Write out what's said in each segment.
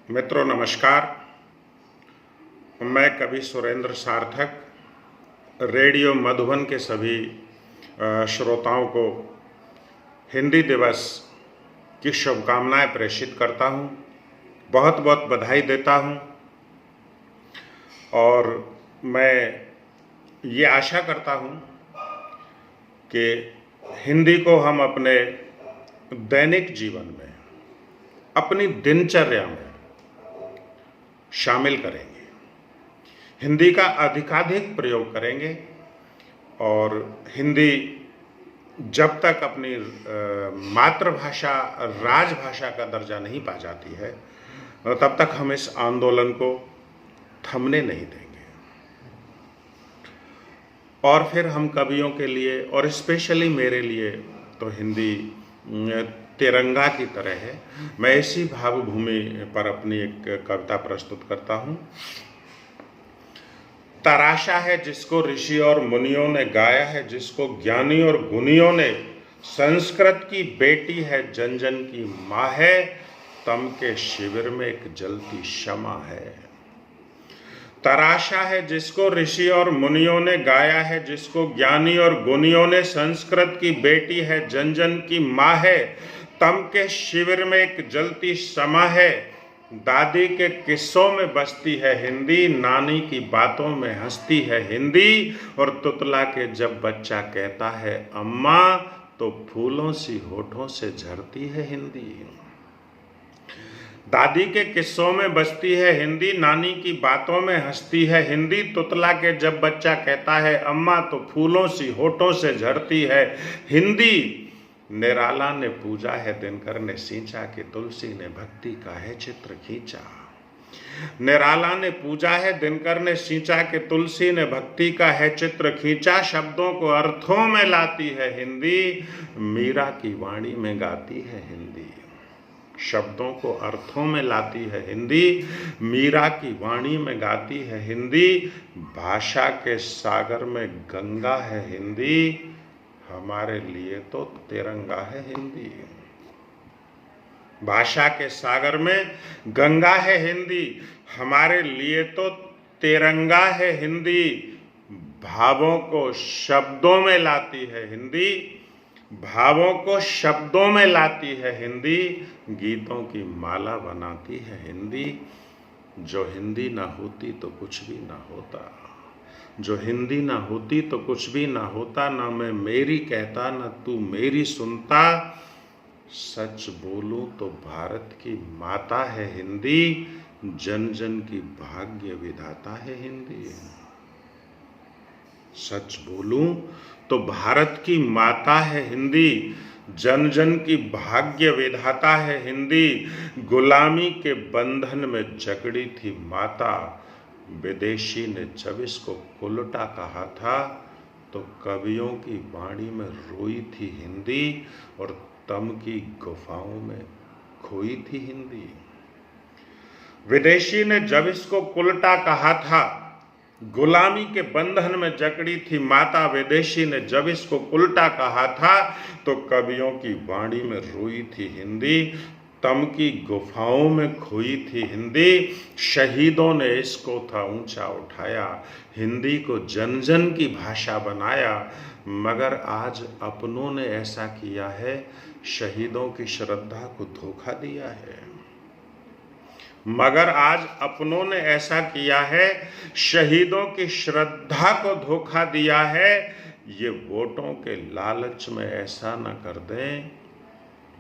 मित्रों नमस्कार। मैं कवि सुरेंद्र सार्थक रेडियो मधुबन के सभी श्रोताओं को हिंदी दिवस की शुभकामनाएं प्रेषित करता हूं, बहुत बहुत बधाई देता हूं और मैं ये आशा करता हूं कि हिंदी को हम अपने दैनिक जीवन में, अपनी दिनचर्या में शामिल करेंगे, हिंदी का अधिकाधिक प्रयोग करेंगे और हिंदी जब तक अपनी मातृभाषा राजभाषा का दर्जा नहीं पा जाती है तब तक हम इस आंदोलन को थमने नहीं देंगे। और फिर हम कवियों के लिए और स्पेशली मेरे लिए तो हिंदी तिरंगा की तरह है। मैं इसी भावभूमि पर अपनी एक कविता प्रस्तुत करता हूँ। तराशा है जिसको ऋषि और मुनियों ने गाया है, जिसको ज्ञानी और गुनियों ने, संस्कृत की बेटी है, जन जन की माँ है, तम के शिविर में एक जलती शमा है। तराशा है जिसको ऋषि और मुनियों ने गाया है, जिसको ज्ञानी और गुनियों ने, संस्कृत की बेटी है, जन जन की माँ है, तम के शिविर में एक जलती शमा है। दादी के किस्सों में बसती है हिंदी, नानी की बातों में हंसती है हिंदी, और तुतला के जब बच्चा कहता है अम्मा तो फूलों सी होठों से झरती है हिंदी। दादी के किस्सों में बसती है हिंदी, नानी की बातों में हंसती है हिंदी, तुतला के जब बच्चा कहता है अम्मा तो फूलों सी होठों से झरती है हिंदी। निराला ने पूजा है दिनकर ने सींचा, कि तुलसी ने भक्ति का है चित्र खींचा। निराला ने पूजा है दिनकर ने सींचा, कि तुलसी ने भक्ति का है चित्र खींचा। शब्दों को अर्थों में लाती है हिंदी, मीरा की वाणी में गाती है हिंदी। शब्दों को अर्थों में लाती है हिंदी, मीरा की वाणी में गाती है हिंदी। भाषा के सागर में गंगा है हिंदी, हमारे लिए तो तिरंगा है हिंदी। भाषा के सागर में गंगा है हिंदी, हमारे लिए तो तिरंगा है हिंदी। भावों को शब्दों में लाती है हिंदी, भावों को शब्दों में लाती है हिंदी। गीतों की माला बनाती है हिंदी, जो हिंदी ना होती तो कुछ भी ना होता। जो हिंदी ना होती तो कुछ भी ना होता, ना मैं मेरी कहता ना तू मेरी सुनता। सच बोलूं तो भारत की माता है हिंदी, जन जन की भाग्य विधाता है हिंदी। सच बोलूं तो भारत की माता है हिंदी, जन जन की भाग्य विधाता है हिंदी। गुलामी के बंधन में जकड़ी थी माता, विदेशी ने जब इसको उल्टा कहा था तो कवियों की वाणी में रोई थी हिंदी, और तम की गुफाओं में खोई थी हिंदी। विदेशी ने जब इसको उल्टा कहा था, गुलामी के बंधन में जकड़ी थी माता, विदेशी ने जब इसको उल्टा कहा था तो कवियों की वाणी में रोई थी हिंदी, तम की गुफाओं में खोई थी हिंदी। शहीदों ने इसको था ऊंचा उठाया, हिंदी को जन जन की भाषा बनाया, मगर आज अपनों ने ऐसा किया है, शहीदों की श्रद्धा को धोखा दिया है। मगर आज अपनों ने ऐसा किया है, शहीदों की श्रद्धा को धोखा दिया है। ये वोटों के लालच में ऐसा न कर दें,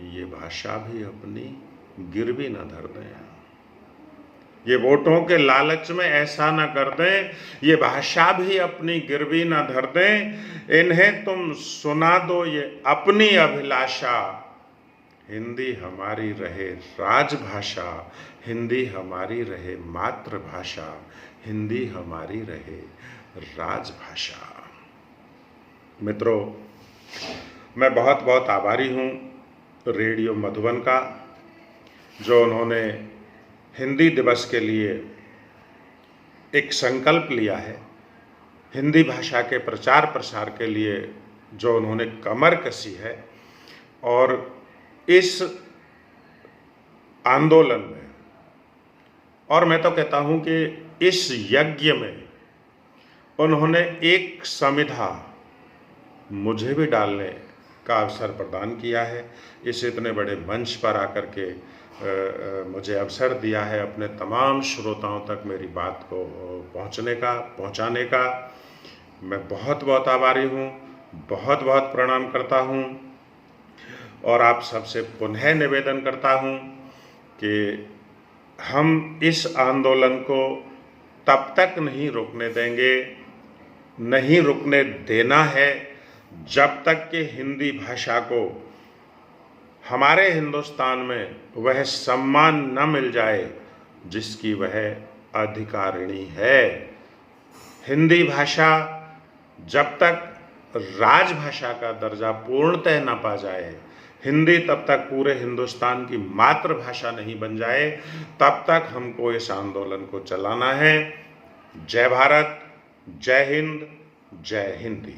ये भाषा भी अपनी गिरवी न धर दें। ये वोटों के लालच में ऐसा न कर दें, ये भाषा भी अपनी गिरवी न धर दें। इन्हें तुम सुना दो ये अपनी अभिलाषा, हिंदी हमारी रहे राजभाषा, हिंदी हमारी रहे मातृभाषा, हिंदी हमारी रहे राजभाषा। मित्रों, मैं बहुत बहुत आभारी हूँ रेडियो मधुबन का, जो उन्होंने हिंदी दिवस के लिए एक संकल्प लिया है, हिंदी भाषा के प्रचार प्रसार के लिए जो उन्होंने कमर कसी है, और इस आंदोलन में और मैं तो कहता हूं कि इस यज्ञ में उन्होंने एक समिधा मुझे भी डालने का अवसर प्रदान किया है। इस इतने बड़े मंच पर आकर के मुझे अवसर दिया है अपने तमाम श्रोताओं तक मेरी बात को पहुंचाने का। मैं बहुत बहुत आभारी हूं, बहुत बहुत प्रणाम करता हूं और आप सबसे पुनः निवेदन करता हूं कि हम इस आंदोलन को तब तक नहीं रुकने देंगे, नहीं रुकने देना है जब तक कि हिंदी भाषा को हमारे हिंदुस्तान में वह सम्मान न मिल जाए जिसकी वह अधिकारिणी है। हिंदी भाषा जब तक राजभाषा का दर्जा पूर्णतः न पा जाए, हिंदी तब तक पूरे हिंदुस्तान की मातृभाषा नहीं बन जाए, तब तक हमको इस आंदोलन को चलाना है। जय भारत, जय हिंद, जय हिंदी।